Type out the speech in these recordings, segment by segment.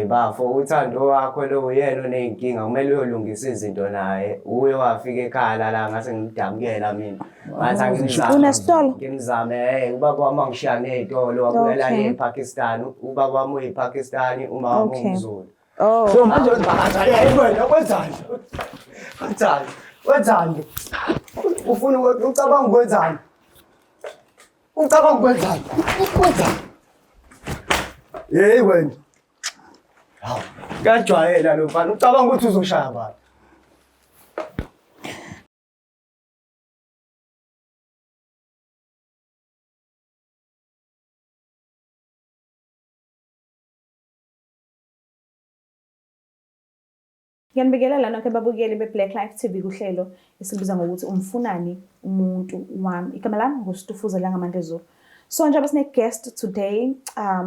Bafo uthando wakho lo uyena oney'nkinga kumele uyolungisa izinto naye. Uye wafika ekhaya la ngase ngidamukela mina. Ngathi angimzame. Unesitolo? Ngimzame, ubaba wami angishiya ney'tolo wabuyela ePakistan. Ubaba wami uyiPakistani, uma wami umZulu. So manje wena kwenzani? Wenzani? Wenzani? Ufuna ucabanga ukwenzani? Ucabanga ukwenzani? Wenzani? Wena. Hawu, kuyajwayela lo mfana. Ucabanga ukuthi uzoshaya abantu. Ngiyanibikelela nonke ababukeli be-Black Life TV kuhlelo esikubiza ngokuthi umfunani umuntu wami. Igama lami nguStufuza Langamandla. So njengoba sine-guest today,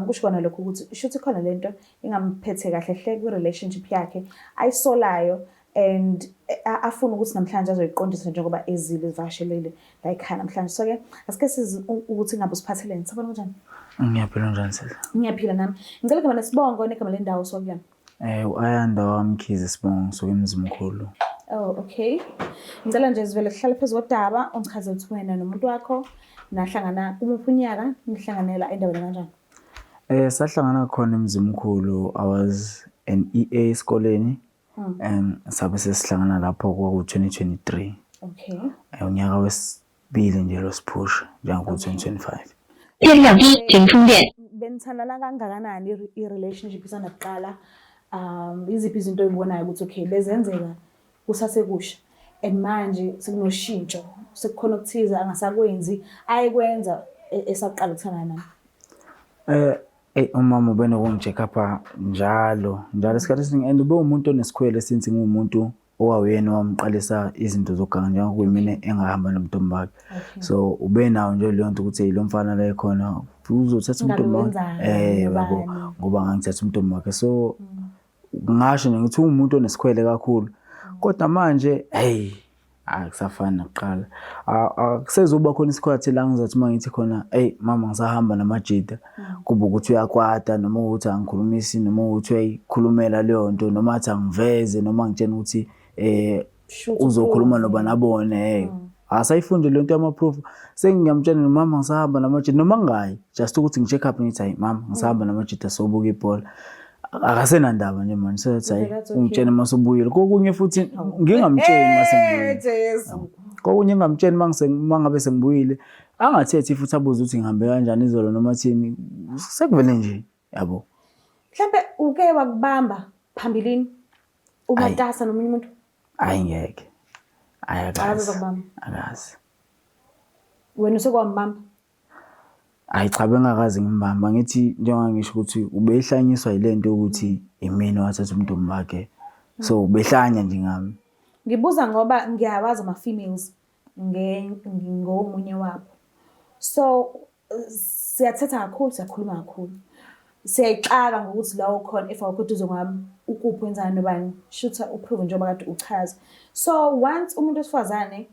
kusho kona lokho ukuthi shuthi khona lento ingamphethe kahle hle kwi-relationship yakhe ayisolayo and afuna ukuthi namhlanje azoyiqondisa njengoba ezile ivashelele la ekhaya namhlanje. So-ke asike sizi ukuthi ngabe usiphatheleni. Sabona kanjani? Ngiyaphila njani sisi? Ngiyaphila nami. Ngicela igama lesibongo negama lendawo sokuyona. U-Ayanda wamkhize Sibongo suke eMzimkhulu. Oh, okay. Ngicela nje sivele sihlale phezu kodaba ungichazele ukuthi wena nomuntu wakho nahlangana kumuphi unyaka nihlanganela endaweni kanjani? Sahlangana khona eMzimkhulu. I was an EA esikoleni and sabe sesihlangana lapho kwaku-2023. Okay. Unyaka wesibili nje lo siphusha njengoku-2025. Benithandana kangakanani i-relationship isanakuqala? Iziphi izinto oyibonayo ukuthi okay bezenzeka kusasekusha and manje sekunoshintsho sekukhona ukuthiza angasakwenzi ayekwenza esaqala ukuthandana nami? Umama ubenokungi-check up njalo isikhathi esiningi and ube umuntu onesikhwele since ngumuntu owawuyena wamqalisa izinto zoganga njengokuyimina engahamba nomntombi wakhe. So ube nawo nje leyo nto ukuthi lo mfana la ekhona uzothatha umntombi wakhe. Ngoba ngangithatha umntombi wakhe. So ngisho nje ngithi umuntu onesikhwele kakhulu kodwa manje akusafani nakuqala. Akusezuba khona isikhathi la ngizathi mangithi khona mama ngisahamba namajida kuba ukuthi uyakwata noma ukuthi angikhulumisi noma ukuthi uyayikhulumela leyo nto noma athi angiveze noma ngitshena ukuthi uzokhuluma noba nabone. Asayifunde le nto yama-proof. Sengiyamtshela mama ngisahamba namajida noma ngayi just ukuthi ngi-check up ngithi hayi mama ngisahamba namajida sobuka ibhola. Akasenandaba nje manje sethi hayi ungitshene masubuyile. Kokunye futhi ngingamtsheni masengibuyile. Kokunye ngingamtsheni mangabe sengibuyile angathethi futhi abuze ukuthi ngihambe kanjani izolo noma thini. Sekuvele nje yabo. Mhlambe uke wakubamba phambilini umatasa nomunye umuntu? Hayi ngeke. Akazi ukubamba. Akazi. Wena usekwambamba? Hayi cha bengakazi ngimbamba ngithi njengoba ngisho ukuthi ubehlanyiswa yilento ukuthi imina wathatha umntombi wakhe. So ubehlanya nje ngami. Ngibuza ngoba ngiyawazi ama-females ngomunye wabo. So siyathetha kakhulu siyakhuluma kakhulu. Siyayixaka ngokuthi la ukhona if awukho duze ngami ukuphi wenzani nobani shutha uprove njengoba kade uchaza. So once umuntu wesifazane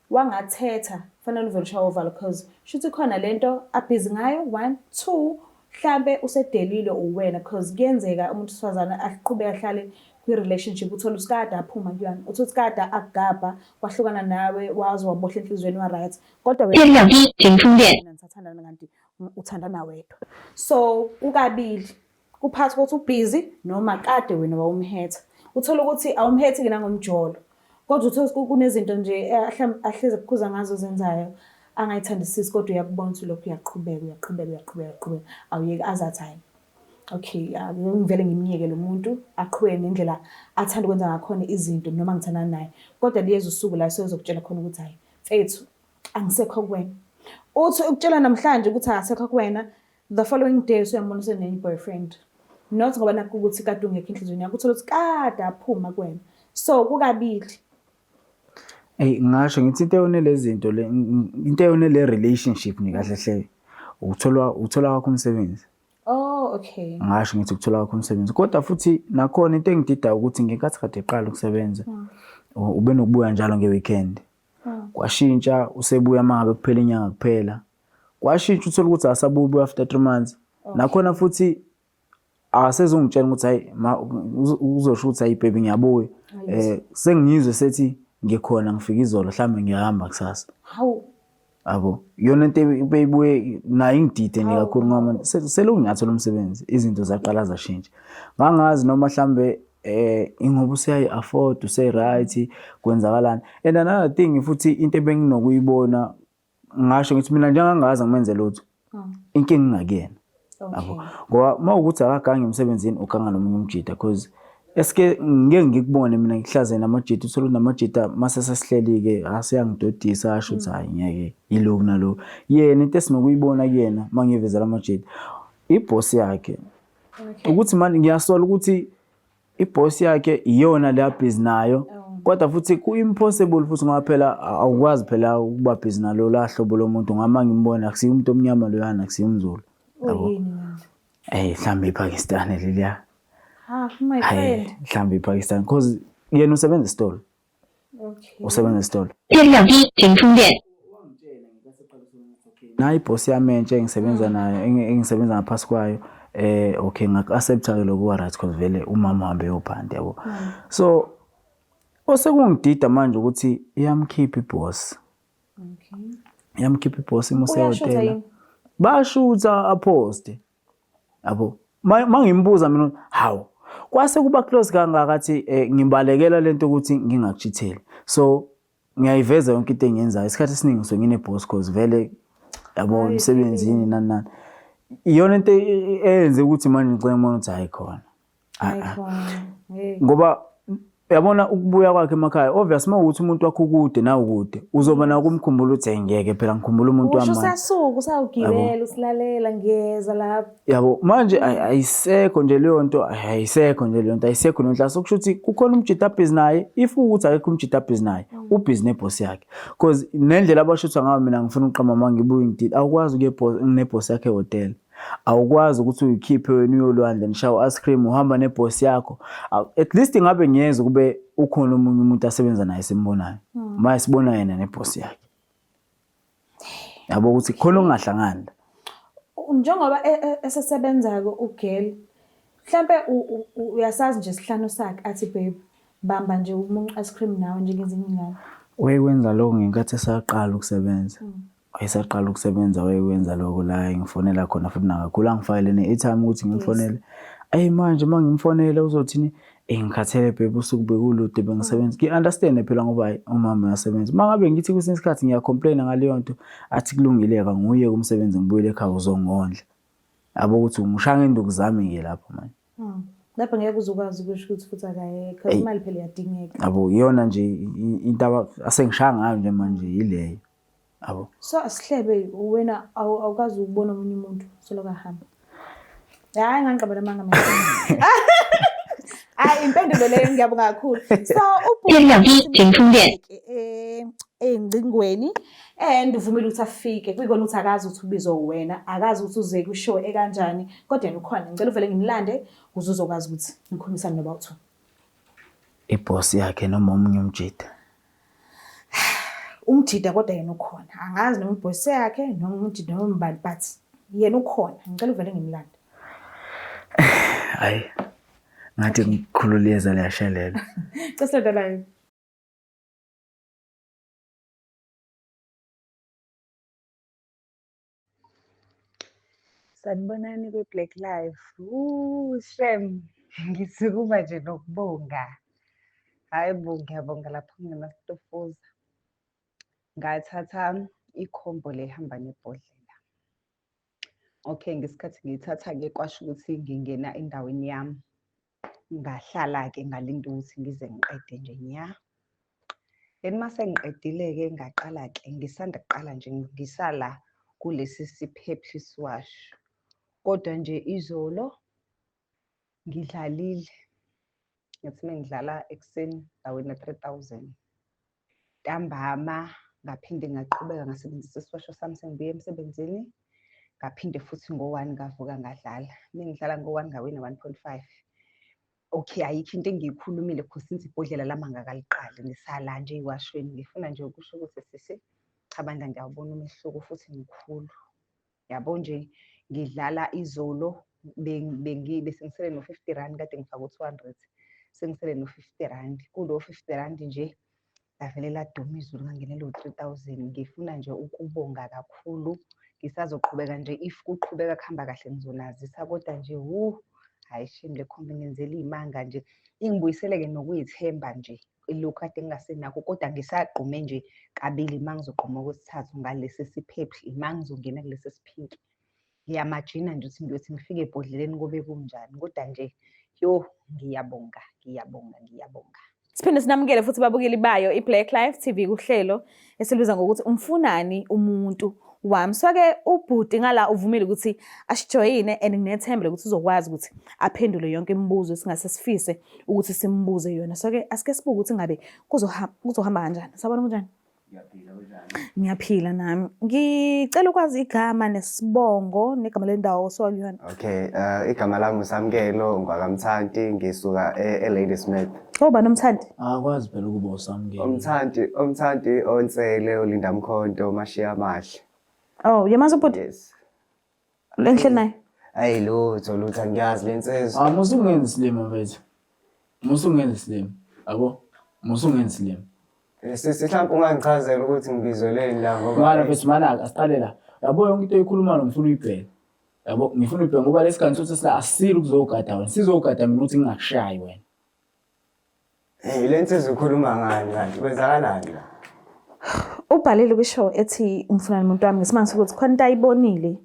wangathetha fanele uvele ushaye uvalo because shuthi khona lento abhizi ngayo 1 2 mhlambe usedelile uwena because kuyenzeka umuntu wesifazane aqhubeka ahlale kwi-relationship uthola usikada aphuma kuyona uthi usikada akugabha kwahlukana nawe wazi wabohla enhlizweni wa right kodwa wena nithathana kanti uthandana wedwa. So ukabili kuphathi ukuthi ubhizi noma kade wena wawumhetha uthola ukuthi awumhethi ke nangomjolo kodwa uthola kunezinto nje ahleze kukhuza ngazo zenzayo angayithandisisi kodwa uyakubona ukuthi lokho uyaqhubeka awuyeki azathi hayi okay ngivele ngimnyeke lo muntu aqhubeke nendlela athanda ukwenza ngakhona izinto noma ngithanda naye kodwa liyeza usuku la sezokutshela khona ukuthi hayi mfethu angisekho kuwena uthi ukutshela namhlanje ukuthi akasekho kuwena the following day usuyambona senenye boyfriend not ngoba nakho ukuthi kade ungekho enhlizweni yakho uthola ukuthi kade aphuma kuwena so kukabili. Ngasho ngithi into eyone lezinto into eyone le relationship ni kahle hle uthola wakho umsebenzi. Oh okay. Ngasho ngithi ukuthola wakho umsebenzi kodwa futhi nakhona into engidida ukuthi ngekhathi kade eqala ukusebenza ube nokubuya njalo ngeweekend. Kwashintsha usebuya mangabe kuphela inyanga kuphela. Kwashintsha uthola ukuthi asabubuya after 3 months. Nakhona futhi Asezungitshela ukuthi hayi uzosho ukuthi hayi baby ngiyabuya. Sengizwe sethi ngikhona ngifika izolo mhlambe ngiyahamba kusasa. Hawu. Yabo. Yona into beyibuye nayo ingidide nje kakhulu ngoba selunginyathi lomsebenzi izinto zaqala zashintsha. Ngangazi noma mhlambe ingoba useyayi afford right kwenzakalani. And another thing futhi into ebenginokuyibona ngisho ngithi mina njengangazi ngimenze lutho. Inkinga ngakuyena. Yabo. Ngoba mawukuthi akagange emsebenzini uganga nomunye umjida because eske ngeke ngikubone mina ngihlaze namajita uthola namajita mase sesihleli ke asiyangidodisa asho ukuthi hayi ngeke yilo nalo yena into esinokuyibona kuyena mangivezela amajita iboss yakhe ukuthi manje ngiyasola ukuthi iboss yakhe iyona le busy nayo kodwa futhi ku impossible futhi ngoba phela awukwazi phela ukuba busy nalo la hlobo lomuntu ngama ngimbona akusiyo umuntu omnyama lo yana akusiyo umZulu yabo mhlambe ePakistan leliya. My friend. Mhlambe ePakistan because yena usebenza esitolo. Okay. Usebenza esitolo. 电量低，请充电。 Nayi iboss yami entshe engisebenza nayo engisebenza ngaphasi kwayo okay ngak-accepta lokho right because vele umama uhambe yophanda yabo. So osekungidida manje ukuthi iyamkhipha iboss. Okay. Iyamkhipha iboss imose hotel. Bashutha aposte. Yabo. Mangimbuza mina hawu kwase kuba close kangakathi ngimbalekela lento ukuthi ngingakuchitheli. So ngiyayiveza yonke into engiyenzayo isikhathi esiningi so ngine boss cause vele yabo umsebenzini nani. Iyona into eyenze ukuthi manje ngicela ngibone ukuthi hayi khona. Ngoba yabona ukubuya kwakhe emakhaya obvious mawukuthi umuntu wakho ukude nawe ukude uzoba na kumkhumbula ukuthi ngeke phela ngikhumbula umuntu wami. Usasuka usawugibela usilalela ngiyeza lapha. Yabo manje ayisekho nje leyo nto ayisekho nje leyo nto ayisekho nonhla sokusho ukuthi kukhona umjita busy naye if ukuthi akekho umjita busy naye ubusy neboss yakhe because nendlela abashutha ngayo mina ngifuna uqhama mangibuye ngididi awukwazi ukuye neboss yakhe hotel. Awukwazi ukuthi uyikhiphe wena uyolwandle nishawa ice cream uhamba neboss yakho at least ngabe ngiyeza kube ukhona umunye umuntu asebenza naye simbonayo manje sibona yena neboss yakhe yabo ukuthi khona ongahlangana njengoba esesebenza-ke ugel mhlambe uyasazi nje isihlanu sakhe athi babe bamba nje umuncu ice cream nawe njengezinye ingane wayekwenza lokho ngenkathi esaqala ukusebenza wayesaqala ukusebenza wayekwenza lokho la ngifonela khona futhi nakakhula ngifayile ne-airtime ukuthi ngimfonele manje mangimfonela uzothini ngikhathele babe usuku bekulude bengisebenza ngi-understand phela ngoba umama uyasebenza mangabe ngithi kwesinye isikhathi ngiyacomplaina ngaleyo nto athi kulungileka nguye kumsebenzi ngibuyele ekhaya uzongondla yabo ukuthi ungisha ngenduku zami ke lapho manje lapho ngeke uzokwazi ukusho ukuthi futhi akayekho imali phela iyadingeka yabo iyona nje into asengishaya ngayo nje manje yileyo yabo so asihlebe wena awukazi ukubona omunye umuntu soloka hamba hayi ngangiqabela manga mina impendulo leyo ngiyabonga kakhulu so engcingweni and uvumile ukuthi afike kuyikona ukuthi akazi ukuthi ubizwe wena akazi ukuthi uze kushow ekanjani kodwa yena ukhona ngicela uvele ngimlande ukuze uzokwazi ukuthi ngikhulumisane noba iboss yakhe noma omunye umjida umjida kodwa yena ukhona angazi noma iboss yakhe noma umjida noma umbali but yena ukhona ngicela uvele ngimlande hayi ngathi ngikhululeza liyashelela cisela la Sanibonani kwi-Black Life. Shem, ngisukuma nje nokubonga. Hayi bo, ngiyabonga lapho nginasitofuza. Ngathatha ikhombo lehamba nebhodlela. Okay, ngesikhathi ngiyithatha-ke kwasho ukuthi ngingena endaweni yami. Ngahlala-ke ngalinda ukuthi ngize ngiqede nje nya. Then mase ngiqedile-ke ngaqala-ke ngisanda kuqala nje ngisala kulesi siphephisi wash. Kodwa nje izolo ngidlalile ngathi mengidlala ekuseni ndawena 3000 ntambama ngaphinde ngaqhubeka ngasebenzisa isiwasho sami sengibuye emsebenzini ngaphinde futhi ngo-1 ngavuka ngadlala mengidlala ngo-1 ngawina 1.5 okay ayikho into engiyikhulumile because since ibhodlela lami ngakaliqali ngisala nje iwashweni ngifuna nje ukusho ukuthi sisi cha bandla ngiyawubona umehluko futhi ngikhulu yabo nje ngidlala izolo besengisele no-R50 kade ngifaka u-200 sengisele no-R50 kulo R50 nje lavele laduma izulu ngangenela u-3,000. Ngifuna nje ukubonga kakhulu, ngisazoqhubeka nje if kuqhubeka kuhamba kahle ngizonazisa kodwa nje hayi shame le khombe ngenzela iy'manga nje ingibuyisele-ke nokuyithemba nje lokhu kade ngingasenakho kodwa ngisagqume nje kabili uma ngizogquma okwesithathu ngalesi siphephi uma ngizongena kulesi siphinki. Ngiyamajina nje ukuthi ngiyothi ngifike ebhodleleni kube kunjani kodwa nje ngiyabonga. Siphinde sinamukele futhi babukeli bayo iBlack Life TV kuhlelo esilibiza ngokuthi umfunani umuntu wami. So-ke ubhuti ngala uvumile ukuthi asijoyine and nginethemba ukuthi uzokwazi ukuthi aphendule yonke imibuzo esingase sifise ukuthi simbuze yona. So-ke asike sibuke ukuthi ngabe kuzohamba kanjani. Sabona kunjani? Ngiyaphila nami. Ngicela ukwazi igama nesibongo negama lendawo osuka kuyona. Okay, igama lami uSamkelo ngwakamthanti ngisuka eLadysmith. Oba nomthandi? Akwazi phela ukuba uSamkelo. Umthanti onsele ulinda mkhonto mashiya amahle. Oh, yamazi ubhuti? Yes. Lenhle naye. Hayi lutho ngiyazi lensizwa. Musungenzi slim mfethu. Musungenzi slim. Yabo? Musungenzi slim. Mhlawumbe ungangichazela ukuthi ngibizweleni la ngoba Mana mfethu mana asiqale la. Yabo yonke into eyikhuluma ngifuna uyibheke. Yabo ngifuna uyibheke ngoba lesikhathi sokuthi sila asili ukuzogada wena. Sizogada mina ukuthi ngingakushayi wena. Lensizwa ukhuluma ngani kanti kwenzakalani la? Ubhalile kwishow ethi umfunani umuntu wami ngesimanga sokuthi khona into ayibonile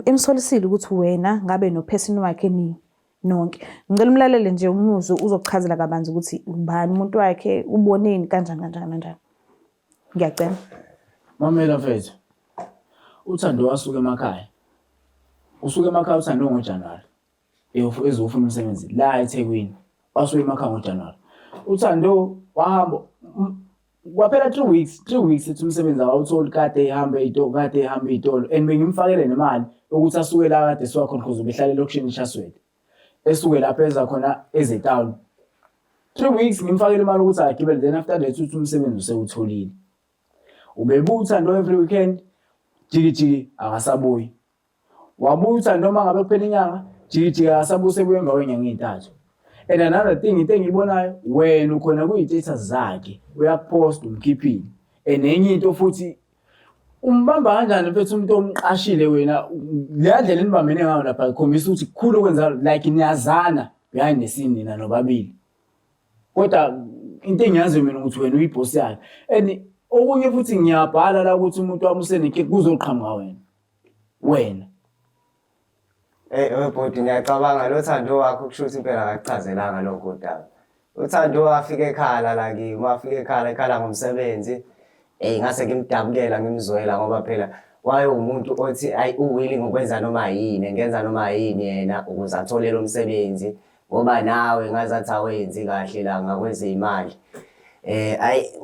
emsolisile ukuthi wena ngabe nophesini wakhe nonke. Ngicela umlalele nje umuzwe uzokuchazela kabanzi ukuthi ubani umuntu wakhe uboneni kanjani. Ngiyacela. Mamela mfethu. Uthando wasuka emakhaya. Usuka emakhaya uthando ngoJanuwari. Ezofuna umsebenzi la eThekwini. Wasuka emakhaya ngoJanuwari. Uthando wahamba kwaphela 3 weeks ethi umsebenzi awutholi kade ehambe itolo and bengimfakele nemali ukuthi asuke la kade siwakhona because ubehlala elokushini eShaswede. Esuke lapha eza khona eZetown. 3 weeks ngimfakele imali ukuthi agibele then after that uthi umsebenzi usewutholile. Ubebuya uthando every weekend jiki akasabuyi. Wabuya uthando uma ngabe kuphela inyanga jiki akasabuyi sebuya emva kwenyanga ezintathu. And another thing into engiyibonayo wena ukhona kuyi-status zakhe uyakupost umkhiphile. And enye into futhi umbamba kanjani mfethu umuntu omqashile wena le ndlela enibambene ngayo lapha ikhombisa ukuthi kukhulu okwenza like niyazana behind the scene nina nobabili. Kodwa into engiyaziyo mina ukuthi wena uyiboss yakhe. And okunye futhi ngiyabhala la ukuthi umuntu wami usenenkinga kuzoqhamuka wena. Webhodi ngiyacabanga lo Thando wakho kushuthi impela akachazelanga lokho daba. UThando wafika ekhala la kimi, wafika ekhala ngomsebenzi. Ngase ngimdabukela ngimzwela ngoba phela wayewumuntu othi uwilling ukwenza noma yini, ngenza noma yini yena ukuze athole lo msebenzi ngoba nawe ngazathi awenzi kahle la ngakwenza imali.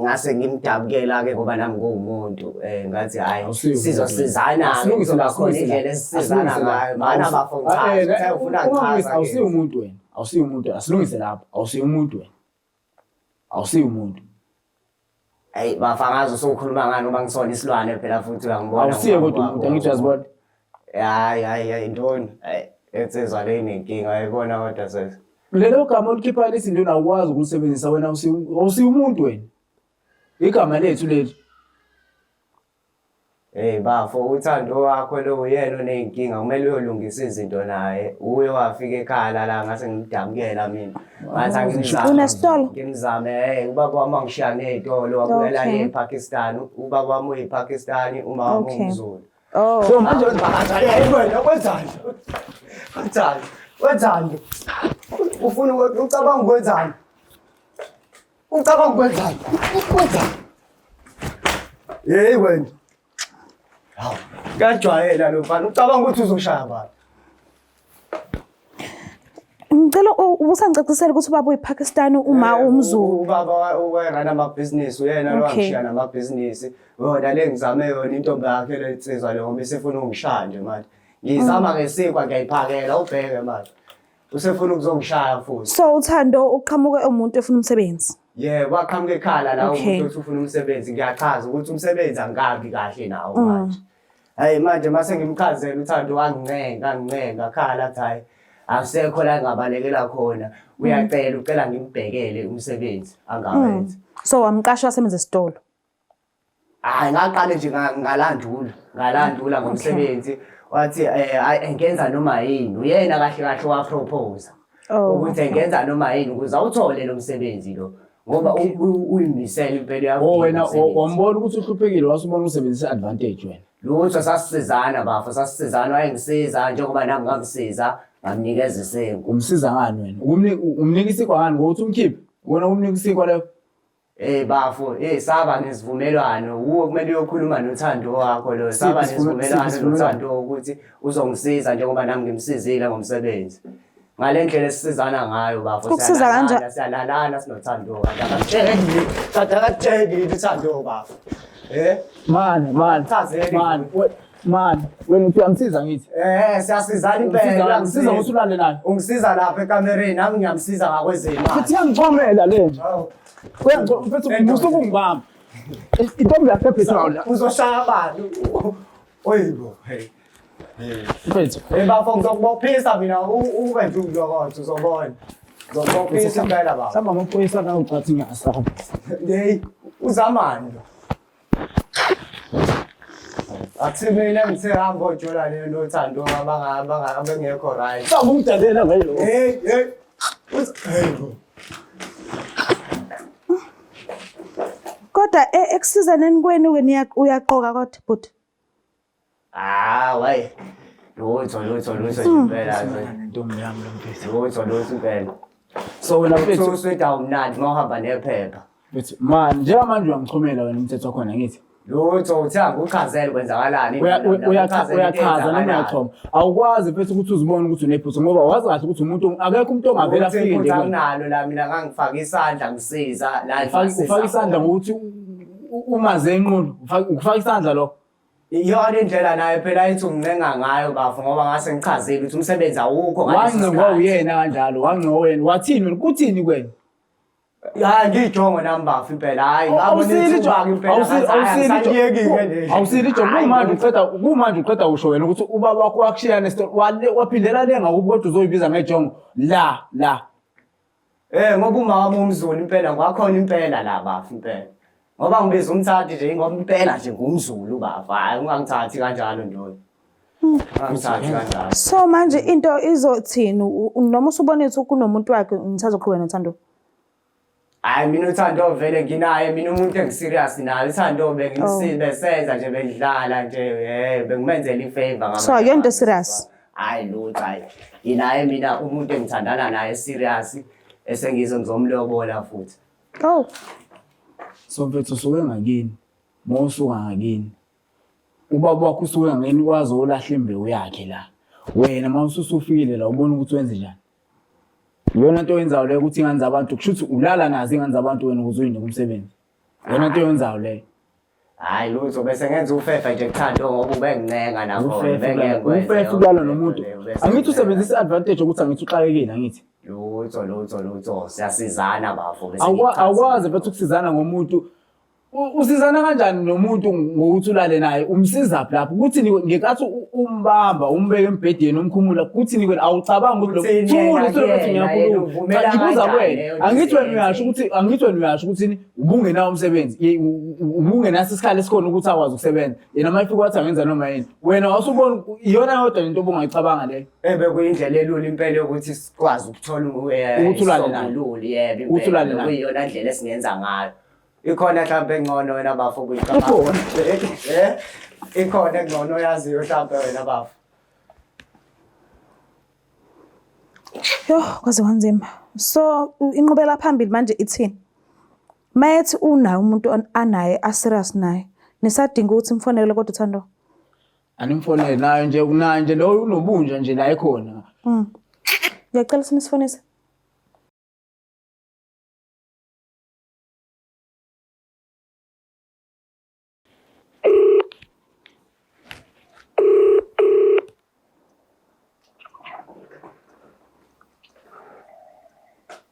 Ngase ngimdabukela ke ngoba nami ngumuntu ngathi hayi sizosizana ngizona khona indlela esizana ngayo mana bafo cha ufuna ngichaza awusiyo umuntu wena asilungise lapho awusiyo umuntu bafangazo sokukhuluma ngani uma ngisona isilwane phela futhi uyangibona awusiyo kodwa umuntu angithi uyazibona hayi intoni etsezwa le nenkinga ayibona kodwa sesi lelo gama olikhipha lezinto nawukwazi ukulisebenzisa wena awusiyo umuntu wena igama lethu lethu bafo uThando wakho lo uyena onenkinga kumele uyolungisa izinto naye uye wafika ekhala la ngase ngimdamukela mina ngathi ngimzame ubaba wami angishiya nezitolo wabuyela ePakistan ubaba wami uyiPakistani uma wami umZulu so manje wena wenzani ufuna ucabanga ukwenzani wena hawu kajwayela lo mfana ucabanga ukuthi uzoshaya abantu ngicela ubusangicacisela ukuthi ubaba uyiPakistan uma umZulu ubaba uwerana amabhizinisi uyena lo angishiya namabhizinisi wona le ngizame yona intombi yakhe le insizwa le ngoba isifuna ungishaya nje manje ngizama ngesikwa ngiyayiphakela ubheke manje usefuna ukuzongishaya futhi so uThando uqhamuke umuntu efuna umsebenzi waqhamuka ekhala la umuntu othi ufuna umsebenzi ngiyachaza ukuthi umsebenzi angikabi kahle nawo manje Hayi manje mase ngimchazela uThando wangincenga khala athi hayi akusekho la engabalekela khona ucela ngimbhekele umsebenzi angawenzi. So wamqasha asebenze esitolo. Hayi ngaqale nje ngalandula ngomsebenzi wathi engenza noma yini uyena kahle wapropose ukuthi engenza noma yini ukuze awuthole lo msebenzi lo ngoba uyimisela impela yakho. Wena wambona ukuthi uhluphekile wasubona usebenzisa advantage wena. Lutho sasisizana bafo sasisizana wayengisiza njengoba nami ngamsiza ngamnikeza isengu. Umsiza ngani wena? Umnika isikwa ngani ngokuthi umkhiphe? Wona umnika isikwa leyo? Bafo, saba nesivumelwano uwo kumele uyokhuluma noThando wakho lo. Saba nesivumelwano noThando ukuthi uzongisiza njengoba nami ngimsizile ngomsebenzi. Ngale ndlela esizana ngayo bafo ukusiza kanjani? Siyalalana sinoThando. Akatsheli uThando bafo. Man, wena uthi uyamsiza ngithi? Siyasizana impela. Ngisiza ukuthi ulale naye. Ungisiza lapha ekamereni nami ngiyamsiza ngakwezemali. Futhi yangichomela le nje. Mfethu musuku ngibamba. Intombi yakhe phezulu. Uzoshaya abantu. Oyibo, hey. Mfethu. Bafo ngizokubophisa mina ukwenza ukulokotha uzobona. Ngizokubophisa impela baba. Samba amaphoyisa nawe ucathi ngiyasaba. Hey, uzamani lo. Athi mina ngithe hamba ujola le noThando abangekho right. Samba umdalela ngayo. Hey. Hey. Kodwa ekusizaneni kwenu uyaqoka kodwa but Way. Lutho impela Ntombi yami lo mfethu. lutho impela. So wena mfethu Usweda umnandi ngohamba nephepha. mfethu man njengamanje uyangixhomela wena umthetho wakhona ngithi. Lutho uthanga ukuchazela kwenzakalani. Uyachaza noma uyachoma. Awukwazi mfethu ukuthi uzibone ukuthi unephutha ngoba wazi kahle ukuthi umuntu akekho umuntu ongavela afike nje. Nalo la mina ngangifaka isandla ngisiza la ufaka isandla ngokuthi umaze enqulu ufaka isandla lo. Iyona indlela naye phela ayithi ungincenga ngayo bafo ngoba ngase ngichazile ukuthi umsebenzi awukho ngaleso sikhathi. Wangcinga uyena kanjalo wangcinga wena wathini wena kuthini kwena? Ya ngijongo nami bafo impela hayi ngabona ukuthi impela awusili ijongo kumanje uqeda usho wena ukuthi ubaba wakho wakushiya nesitolo waphindela lenga ukuthi uzoyibiza ngejongo la. Ngoba umama umZulu impela ngakhona impela la bafo impela. Ngoba ngibiza umthathi nje ngoba impela nje ngumZulu bafo hayi ungangithathi kanjalo ndoda. Ungangithathi kanjalo. So manje into izothini noma usubone ukuthi kunomuntu wakhe ngisazoqhubeka noThando? Hayi mina uThando vele nginaye mina umuntu engiserious naye uThando besenza nje bedlala nje bengimenzela ifavor ngama. So yonto serious. Hayi lutho hayi. Inaye mina umuntu engithandana naye serious ngizomlobola futhi. Oh. So mfethu usuke ngakini. Mawusuka ngakini. Ubaba wakho usuke ngeni wazi olahla imbewu yakhe la. Wena mawusufikile la ubona ukuthi wenze njani. Yona into yenzayo le ukuthi ingane zabantu kushuthi ulala nazo ingane zabantu wena ukuze uyine kumsebenzi. Yona into yenzayo le. Hayi lutho bese ngenza ufefa nje kuThando ngoba ubengincenga nakho ufefa ukulala nomuntu. Angithi usebenzisa advantage ukuthi angithi uxakekile angithi. Lutho siyasizana bafo bese awukwazi bethu ukusizana ngomuntu usizana kanjani nomuntu ngokuthi ulale naye umsiza lapho ukuthi ngekathi umbamba umbeke embhedeni umkhumula ukuthi ni awucabanga ukuthi lo futhi ngiyakhuluma ngibuza wena angithi wena uyasho ukuthi ubungenawo umsebenzi ubungenaso isikhala esikhona ukuthi akwazi ukusebenza yena mayifika wathi angenza noma yini wena wasubona iyona yodwa into obungayicabanga leyo bekuyindlela elula impela ukuthi sikwazi ukuthola ukuthi ulale naye ukuthi ulale naye kuyiyona ndlela esingenza ngayo. Ikhona mhlawumbe engcono wena bafo kuyicabanga. Ikhona engcono yaziyo mhlawumbe wena bafo. Kwaze kwanzima. So inqubela phambili manje ithini? Mayethi unayo umuntu anaye aserious naye. Nisadinga ukuthi mfonele kodwa uThando. Animfonele nayo nje lo unobunja nje la ekhona. Ngiyacela sinisifonise.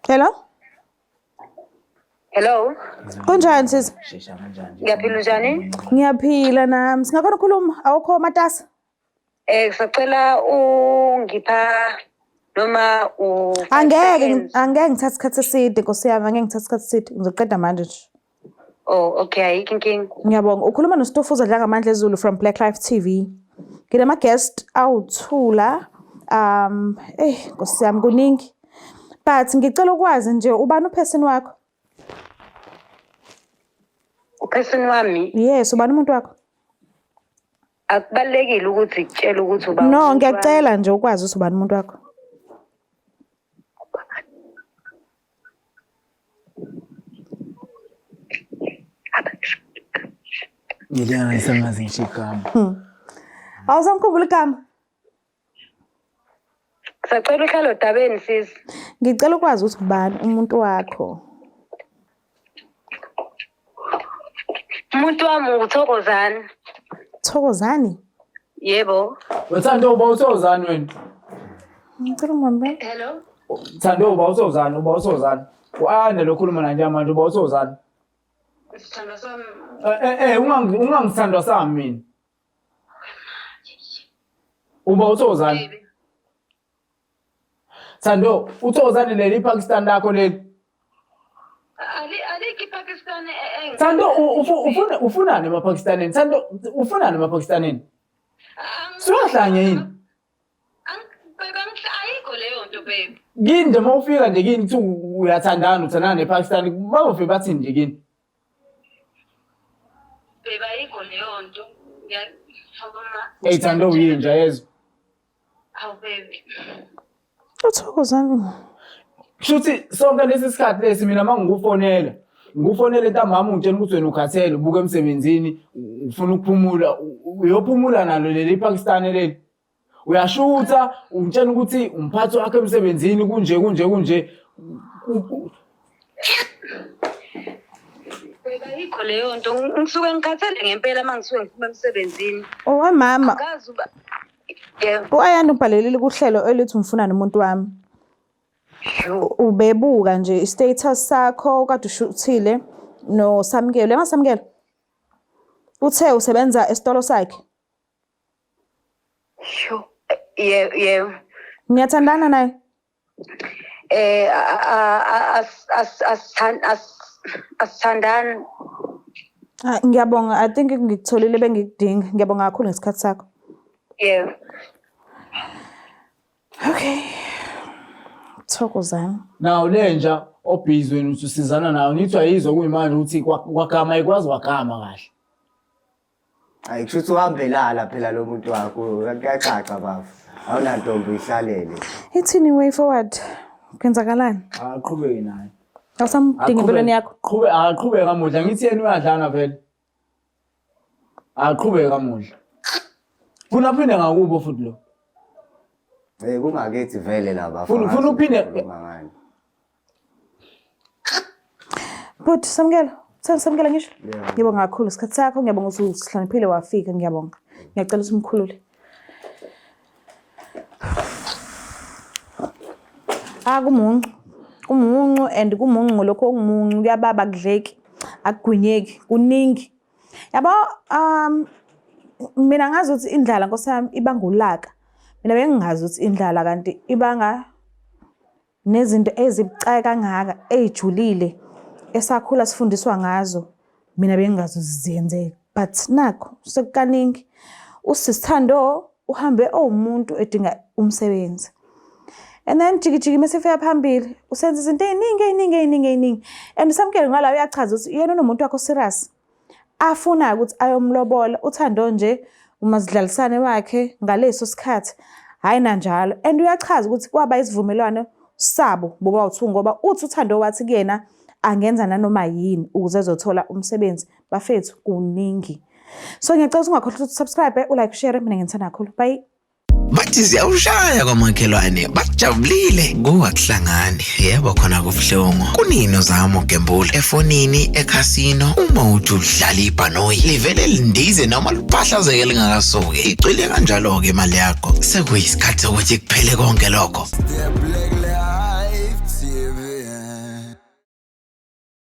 Hello? Hello. Kunjani sisi? Shesha kanjani? Ngiyaphila njani? Ngiyaphila nami. Singakhona ukukhuluma? Awukho matasa? Sacela ungipha noma Angeke ngithathe isikhathi eside Nkosi yami, angeke ngithathe isikhathi eside. Ngizoqeda manje nje. Oh, okay, ayikho inkinga. Ngiyabonga. Ukhuluma noSitofuza Dlangamandla Zulu from Black Life TV. Nginama guest awuthula. Nkosi yami kuningi. But ngicela ukwazi nje ubani uperson wakho? Uperson wami? Yes, ubani umuntu wakho? Akubalekile ukuthi ngitshele ukuthi ubani. No, ngiyacela nje ukwazi ukuthi ubani umuntu wakho. Ngiliyana isangazi ngishikama. Awuzamkhumbula igama? Sacela uhlale odabeni sisi. Ngicela ukwazi ukuthi ubani umuntu wakho. Umuntu wami uThokozani. Thokozani? Yebo. Uthando uba uSozani wena? Ngicela ngibambe. Hello. Thando uba uSozani. Uande lokhuluma nanje manje uba uSozani. Sithando sami. Ungangithandwa sami mina. Uba uSozani. Thando, uThokozani leli Pakistan lakho leli. Ali Pakistan Thando ufunani emaPakistaneni? Thando ufunani emaPakistaneni? Siwahlanye yini? Ayikho leyo nto babe. Kini nje mawufika nje kini kuthi uthandana nePakistan bawufike bathini nje kini? Babe ayikho leyo nto. Hey Thando uyinja yezwa. Awu baby. Thokozani. Shuthi sonke lesi sikhathi lesi mina mangikufonela. Ngikufonela ntambama ungitshela ukuthi wena ukhathele ubuke emsebenzini ufuna ukuphumula uyophumula nalo leli Pakistan leli. Uyashutha ungitshela ukuthi umphathi wakhe emsebenzini kunje. Ayikho leyo nto. Ngisuke ngikhathele ngempela mangisuke ngiphuma emsebenzini. Oh mama. Akazi uba yebo. Uyayani ubhalelile kuhlelo elithi umfuna nomuntu wami. Ubebuka nje istatus sakho kade ushuthile no Samkelo. Emasamkelo. Uthe usebenza esitolo sakhe. Sho. Yeah. Niyathandana naye? Asithandani. Ngiyabonga. I think ngikutholile bengikudinga. Ngiyabonga kakhulu ngesikhathi sakho. Yeah. Okay. Thokozani. Now lenja obhizi wena usizana nayo ngithi ayizwa kuyimanje ukuthi kwagama ikwazi wagama kahle. Hayi kushuthi uhambelala phela lo muntu wakho kuyacaca bafu. Awunantombi ihlalele. Ithini way forward? Kwenzakalani? Aqhubeke naye. Awusamdinga impilweni yakho. Aqhubeke kamudla ngithi yena uyadlana vele. Aqhubeke kamudla. Funa phinde ngakubo futhi lo. Kungakethi vele laba. Funa uphinde But Samkelo ngisho. Ngiyabonga kakhulu isikhathi sakho, ngiyabonga ukuthi usihlaniphile wafika, ngiyabonga. Ngiyacela ukuthi umkhulule. Kumuncu and kumuncu lokho kumuncu kuyababa kudleki akugwinyeki kuningi. Yabo mina ngazi ukuthi indlala Nkosi yami ibanga ulaka. Mina bengingazi ukuthi indlala kanti ibanga nezinto ezibucayi kangaka ejulile esakhula sifundiswa ngazo. Mina bengingazi uzenzeka but nakho sekukaningi usisithando uhambe umuntu edinga umsebenzi. And then jiki mesefika phambili usenza izinto eziningi and Samkelo ngala uyachaza ukuthi yena unomuntu wakho serious afuna ukuthi ayomlobola uthando nje umazidlalisane wakhe ngaleso sikhathi hayi nanjalo and uyachaza ukuthi kwaba isivumelwano sabo boba uthu ngoba uthi uthando wathi kuyena angenza nanoma yini ukuze ezothola umsebenzi bafethu kuningi. So ngiyacela ungakhohlwa ukusubscribe ulike share mina ngithanda kakhulu. Bye. Bathi siyawushaya kwamakhelwane bajabulile kungakuhlangani yebo khona kubuhlungu kunini ozama ugembula efonini ekhasino uma uthi udlala ibhanoyi livele lindize noma liphahlazeke lingakasuki icwile kanjalo ke imali yakho sekuyisikhathi ukuthi kuphele konke lokho.